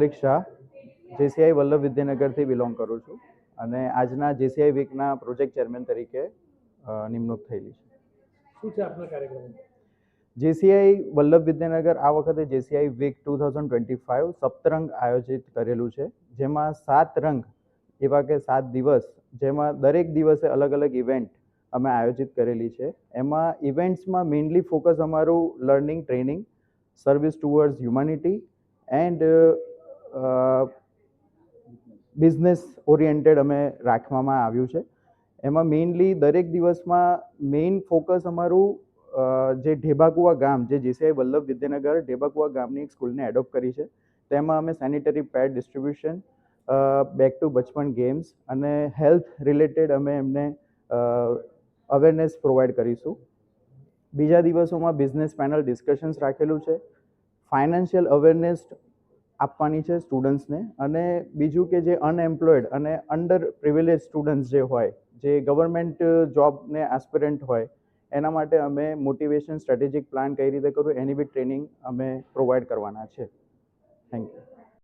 મૌલિક Shah, JCI Vallabh વિદ્યાનગરથી belong કરું છું અને આજના જેસીઆઈ વીકના પ્રોજેક્ટ ચેરમેન તરીકે નિમણૂક થયેલી છે. શું છે આપના કાર્યક્રમ? જેસીઆઈ વલ્લભ વિદ્યાનગર આ વખતે જેસીઆઈ વીક 2025 સપ્તરંગ આયોજિત કરેલું છે, જેમાં 7 રંગ એવા કે 7 દિવસ, જેમાં દરેક દિવસે અલગ અલગ ઇવેન્ટ અમે આયોજિત કરેલી છે. એમાં ઇવેન્ટ્સમાં મેઇનલી ફોકસ અમારું learning, training, service towards humanity and business oriented અમે રાખવામાં આવ્યું છે. એમાં મેઇનલી દરેક દિવસમાં મેઇન ફોકસ અમારું જે ઢેબાકુવા ગામ, જે જેસીઆઈ વલ્લભ વિદ્યાનગર ઢેબાકુવા ગામની એક સ્કૂલને એડોપ્ટ કરી છે, તેમાં અમે sanitary pad distribution, back to બચપન ગેમ્સ અને હેલ્થ રિલેટેડ અમે એમને અવેરનેસ પ્રોવાઈડ કરીશું. બીજા દિવસોમાં બિઝનેસ પેનલ ડિસ્કશન્સ રાખેલું છે, ફાઇનાન્શિયલ અવેરનેસ આપવાની છે સ્ટુડન્ટ્સને, અને બીજું કે જે અનએમ્પ્લોયડ અને અંડર પ્રિવિલેજ સ્ટુડન્ટ્સ જે હોય, જે ગવર્મેન્ટ જોબને એસ્પિરન્ટ હોય, એના માટે અમે મોટિવેશન સ્ટ્રેટેજિક પ્લાન કઈ રીતે કરવું એની બી ટ્રેનિંગ અમે પ્રોવાઈડ કરવાના છે. Thank you.